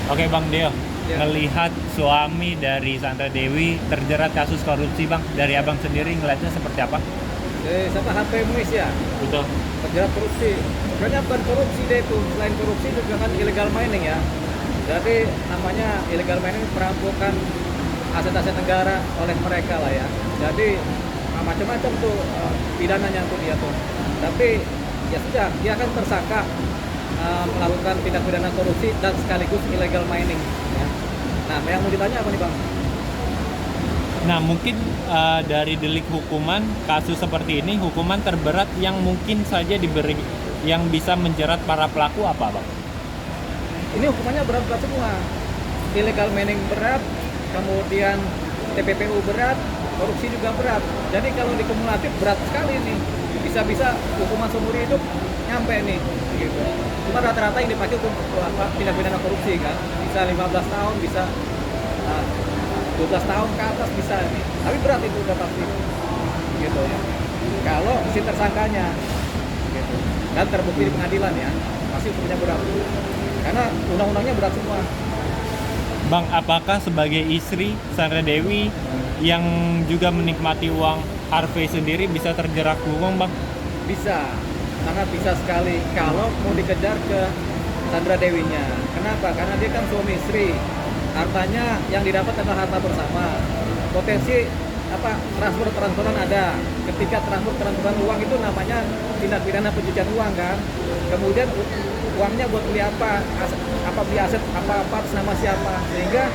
Oke Bang Deo, Ya. ngelihat suami dari Sandra Dewi terjerat kasus korupsi Bang, dari Abang sendiri ngelihatnya seperti apa? Sama HP Muis ya, Betul. terjerat korupsi. Sebenarnya bukan korupsi deh itu, selain korupsi juga kan illegal mining ya. Jadi namanya illegal mining perampokan aset-aset negara oleh mereka lah ya. Jadi macam-macam tuh pidananya tuh dia tuh. Tapi ya sudah, dia kan tersangka melakukan tindak pidana korupsi dan sekaligus illegal mining. Ya. Nah, yang mau ditanya apa nih Bang? Nah mungkin dari delik hukuman kasus seperti ini, hukuman terberat yang mungkin saja diberi yang bisa menjerat para pelaku apa Bang? Ini hukumannya berat-berat semua. Illegal mining berat, kemudian TPPU berat, korupsi juga berat. Jadi kalau dikumulatif berat sekali nih. Bisa-bisa hukuman seumur hidup nyampe nih gitu. Cuma rata-rata yang dipakai untuk tindak pidana korupsi kan. Bisa 15 tahun, bisa nah, 12 tahun ke atas bisa nih. Tapi berat itu udah pasti. Gitu ya. Kalau si tersangkanya gitu. Dan terbukti di pengadilan ya, pasti hukumnya berat. Karena undang-undangnya berat semua. Bang, apakah sebagai istri Sandra Dewi yang juga menikmati uang Harvey sendiri bisa terjerat hukum Bang? Bisa, sangat bisa sekali kalau mau dikejar ke Sandra Dewinya. Kenapa? Karena dia kan suami istri. Hartanya yang didapat adalah harta bersama. Potensi transferan ada. Ketika transferan uang itu namanya tindak pidana pencucian uang kan. Kemudian uangnya buat beli apa? Beli aset apa atas nama siapa? Sehingga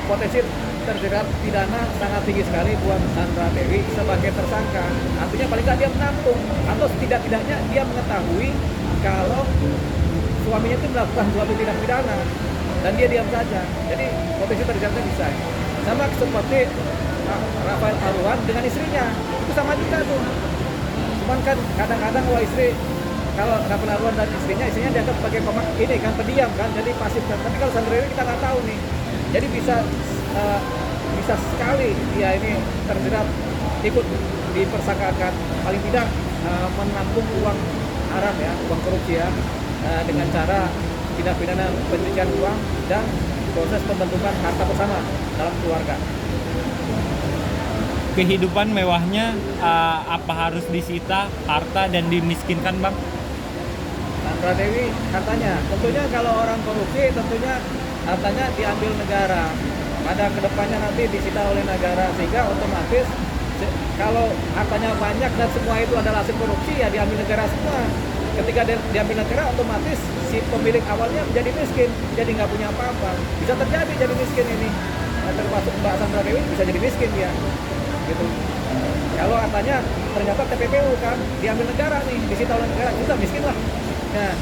potensi terjerat pidana sangat tinggi sekali buat Sandra Dewi sebagai tersangka. Artinya paling nggak dia menampung atau setidak-tidaknya dia mengetahui kalau suaminya itu melakukan suatu tindak pidana dan dia diam saja. Jadi potensi terjeratnya bisa. Sama seperti Rafael Alun dengan istrinya itu sama juga tuh. Cuman kan kadang-kadang istri kalau Rafael Alun dan istrinya dianggap sebagai ini kan pendiam kan, jadi pasif kan. Tapi kalau Sandra Dewi kita nggak tahu nih. Jadi bisa sekali dia ini terjerat ikut dipersangkakan paling tidak menampung uang haram ya, uang korupsi ya, dengan cara tindak pidana pencucian uang dan proses pembentukan harta bersama dalam keluarga. Kehidupan mewahnya apa harus disita harta dan dimiskinkan Bang? Sandra Dewi hartanya, tentunya kalau orang korupsi tentunya hartanya diambil negara. Pada kedepannya nanti disita oleh negara sehingga otomatis kalau hartanya banyak dan semua itu adalah hasil korupsi ya diambil negara semua. Ketika diambil negara otomatis si pemilik awalnya menjadi miskin, jadi nggak punya apa-apa. Bisa terjadi jadi miskin ini. Nah, termasuk Mbak Sandra Dewi bisa jadi miskin dia. Gitu. Kalau hartanya ternyata TPPU kan diambil negara nih, disita oleh negara, sudah miskin lah. Nah,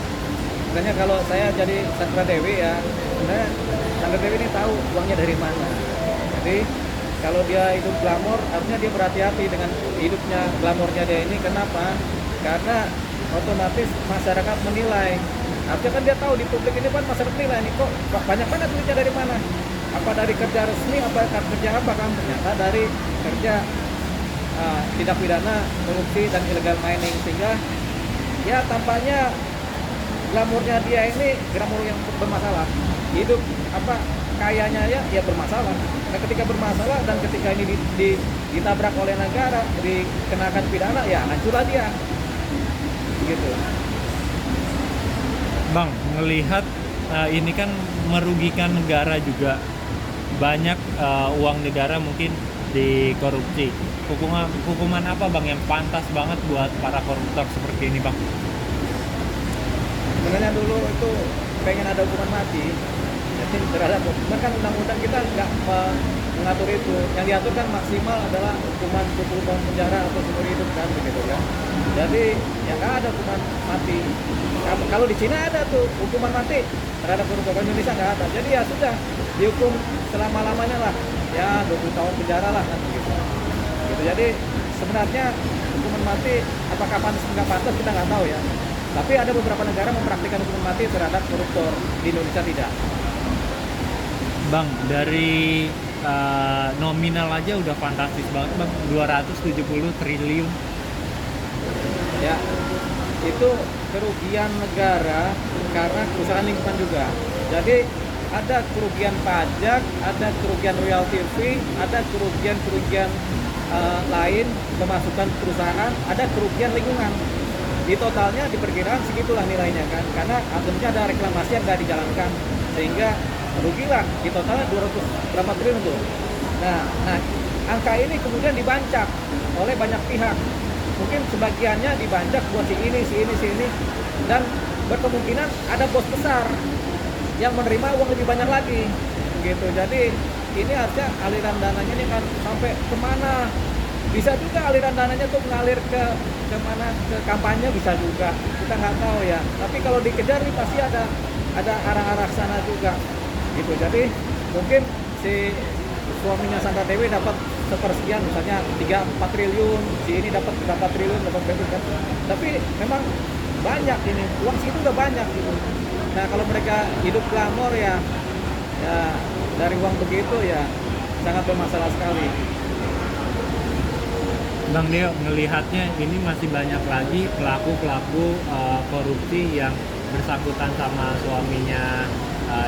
makanya kalau saya jadi Sandra Dewi ya, sebenarnya Sandra Dewi ini tahu uangnya dari mana. Jadi kalau dia hidup glamor, harusnya dia berhati-hati dengan hidupnya glamornya dia ini. Kenapa? Karena otomatis masyarakat menilai. Harusnya kan dia tahu di publik ini kan masyarakat menilai nih kok banyak banget duitnya dari mana? Apa dari kerja resmi, apa kerja apa kan? Ternyata dari kerja tindak pidana korupsi dan illegal mining, sehingga ya tampaknya glamornya dia ini glamor yang bermasalah. Hidup kayanya ya bermasalah. Nah, ketika bermasalah dan ketika ini ditabrak oleh negara, dikenakan pidana, ya hancurlah dia. Gitu. Bang, ngelihat ini kan merugikan negara juga. Banyak uang negara mungkin dikorupsi. Hukuman apa Bang yang pantas banget buat para koruptor seperti ini Bang? Sebenarnya dulu itu pengen ada hukuman mati, jadi terhadap hukuman kan undang-undang kita nggak mengatur itu. Yang diatur kan maksimal adalah hukuman 20 tahun penjara atau seumur hidup kan begitu kan. Jadi ya nggak ada hukuman mati. Kalau di Cina ada tuh hukuman mati terhadap koruptor, Indonesia nggak ada. Jadi ya sudah dihukum selama-lamanya lah, ya 20 tahun penjara lah kan begitu. Gitu. Jadi sebenarnya hukuman mati apakah pantas nggak pantas kita nggak tahu ya. Tapi ada beberapa negara mempraktikkan hukuman mati terhadap koruptor, di Indonesia tidak. Bang, dari nominal aja udah fantastis banget Bang, 270 triliun. Ya, itu kerugian negara karena kerusakan lingkungan juga. Jadi ada kerugian pajak, ada kerugian royalty fee, ada kerugian lain, pemasukan perusahaan, ada kerugian lingkungan. Di totalnya diperkirakan segitulah nilainya kan, karena tentunya ada reklamasi yang nggak dijalankan, sehingga rugilah di totalnya 200 berapa triliun tuh. Nah, angka ini kemudian dibancak oleh banyak pihak. Mungkin sebagiannya dibancak buat si ini, dan berkemungkinan ada bos besar yang menerima uang lebih banyak lagi, gitu. Jadi ini harusnya aliran dananya ini kan sampai kemana? Bisa juga aliran dananya tuh mengalir ke mana? Ke kampanye bisa juga. Kita nggak tahu ya. Tapi kalau dikejar nih pasti ada arah-arah sana juga, gitu. Jadi mungkin si suaminya Sandra Dewi dapat sepersekian, misalnya 3-4 triliun, si ini dapat berapa triliun, dapat berapa kan. Tapi memang banyak ini, uang segitu udah banyak gitu. Nah kalau mereka hidup glamor ya dari uang begitu ya sangat bermasalah sekali. Bang Deo, ngelihatnya ini masih banyak lagi pelaku-pelaku korupsi yang bersangkutan sama suaminya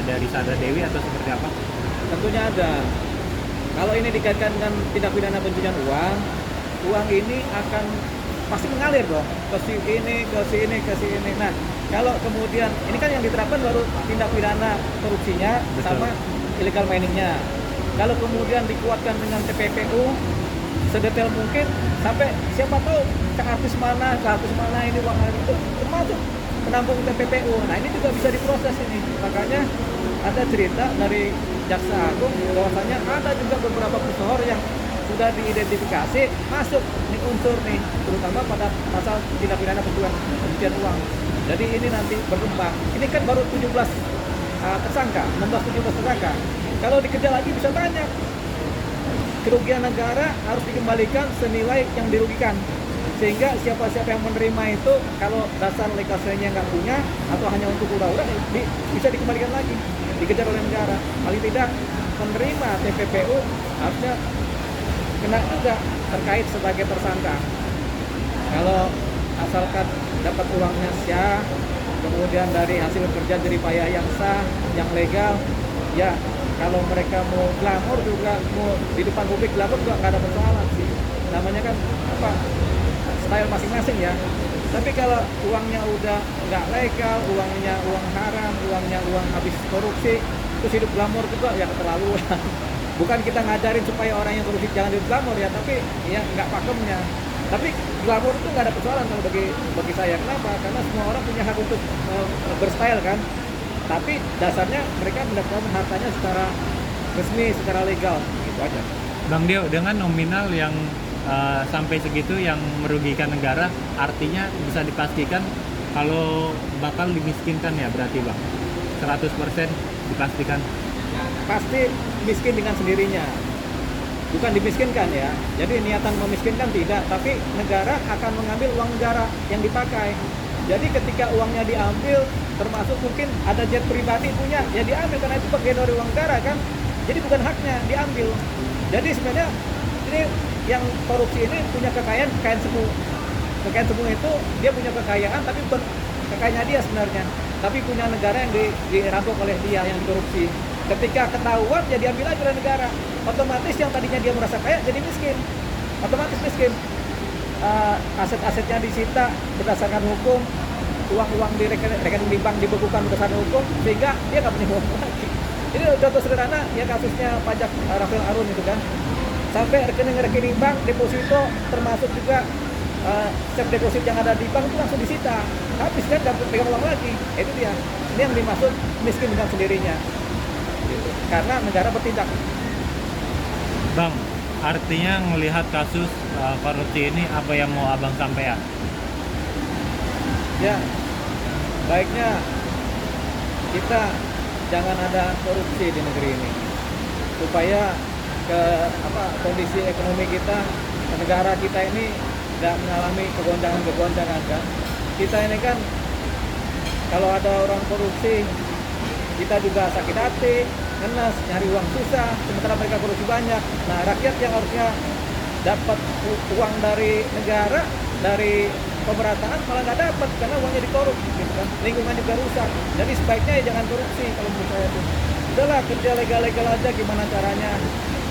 dari Sandra Dewi atau seperti apa? Tentunya ada. Kalau ini dikaitkan dengan tindak pidana pencucian uang ini akan pasti mengalir dong ke si ini. Nah, kalau kemudian ini kan yang diterapkan baru tindak pidana korupsinya. Betul. Sama illegal miningnya. Kalau kemudian dikuatkan dengan TPPU sedetail mungkin, sampai siapa tahu ke artis mana ini uang itu termasuk penampung TPPU. Nah ini juga bisa diproses ini. Makanya ada cerita dari Jaksa Agung bahwasanya ada juga beberapa pesohor yang sudah diidentifikasi masuk nih unsur nih, terutama pada pasal tindak pidana pencucian uang. Jadi ini nanti berkembang. Ini kan baru 17 tersangka, 16-17 tersangka. Kalau dikejar lagi bisa banyak. Kerugian negara harus dikembalikan senilai yang dirugikan. Sehingga siapa-siapa yang menerima itu kalau dasar legalnya nggak punya atau hanya untuk udah bisa dikembalikan lagi, dikejar oleh negara. Paling tidak menerima TPPU harusnya kena juga terkait sebagai tersangka. Kalau asalkan dapat uangnya sah, kemudian dari hasil kerja jerih payah yang sah, yang legal, ya kalau mereka mau glamor juga, mau di depan publik glamor juga nggak ada persoalan sih. Namanya kan apa, style masing-masing ya. Tapi kalau uangnya udah nggak legal, uangnya uang haram, uangnya uang habis korupsi, terus hidup glamor juga ya keterlaluan. Bukan kita ngajarin supaya orang yang korupsi jangan hidup glamor ya, tapi ya nggak pakemnya. Tapi glamor itu nggak ada persoalan kalau bagi saya. Kenapa? Karena semua orang punya hak untuk berstyle kan. Tapi dasarnya mereka mendapatkan hartanya secara resmi, secara legal, gitu aja. Bang Deo, dengan nominal yang sampai segitu yang merugikan negara, artinya bisa dipastikan kalau bakal dimiskinkan ya berarti Bang? 100% dipastikan? Pasti miskin dengan sendirinya. Bukan dimiskinkan ya. Jadi niatan memiskinkan tidak, tapi negara akan mengambil uang negara yang dipakai. Jadi ketika uangnya diambil, termasuk mungkin ada jet pribadi punya, ya diambil karena itu bagian dari uang negara kan. Jadi bukan haknya, diambil. Jadi sebenarnya ini yang korupsi ini punya kekayaan semu. Kekayaan semu itu dia punya kekayaan, tapi bukan kekayaannya dia sebenarnya, tapi punya negara yang dirampok oleh dia yang dikorupsi. Ketika ketahuan, ya diambil aja oleh negara. Otomatis yang tadinya dia merasa kaya jadi miskin. Otomatis miskin. Aset-asetnya disita berdasarkan hukum, uang-uang di rekening di bank dibekukan berdasarkan hukum, sehingga dia nggak punya uang lagi. Ini contoh sederhana ya kasusnya pajak Rafael Alun itu kan, sampai rekening bank deposito termasuk juga setiap deposit yang ada di bank itu langsung disita, habis kan nggak pegang uang lagi. Itu dia, ini yang dimaksud miskin dengan sendirinya, gitu. Karena negara bertindak. Bang, artinya melihat kasus korupsi ini apa yang mau abang sampaikan? Ya, baiknya kita jangan ada korupsi di negeri ini, supaya kondisi ekonomi kita, negara kita ini tidak mengalami kegoncangan kan. Kita ini kan kalau ada orang korupsi, kita juga sakit hati, ngenes, nyari uang susah, sementara mereka korupsi banyak. Nah, rakyat yang harusnya dapat uang dari negara, dari pemerataan malah nggak dapat karena uangnya dikorup, gitu kan. Lingkungan juga rusak. Jadi sebaiknya ya jangan korupsi kalau menurut saya tuh. udahlah kerja legal-legal aja, gimana caranya.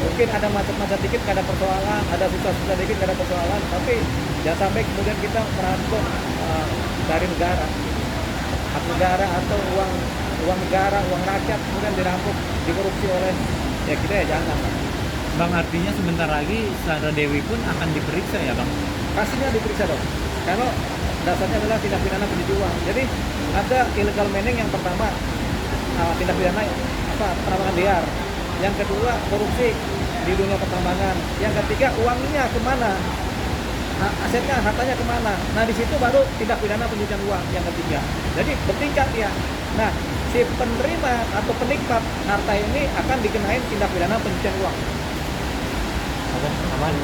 Mungkin ada macet-macet dikit gak ada persoalan, ada susah-susah dikit gak ada persoalan, tapi jangan sampai kemudian kita merampok dari negara, hak negara atau uang uang negara, uang rakyat kemudian dirampok, dikorupsi oleh ya kita ya jangan. Bang, artinya sebentar lagi Sandra Dewi pun akan diperiksa ya bang? Pastinya diperiksa dong. Karena dasarnya adalah tindak pidana pencucian uang. Jadi ada illegal mining yang pertama, tindak pidana penambangan liar. Yang kedua korupsi di dunia pertambangan. Yang ketiga uangnya kemana? Asetnya, hartanya kemana? Nah di situ baru tindak pidana pencucian uang yang ketiga. Jadi bertingkat ya. Nah si penerima atau penikmat harta ini akan dikenain tindak pidana pencucian uang. Oke, aman.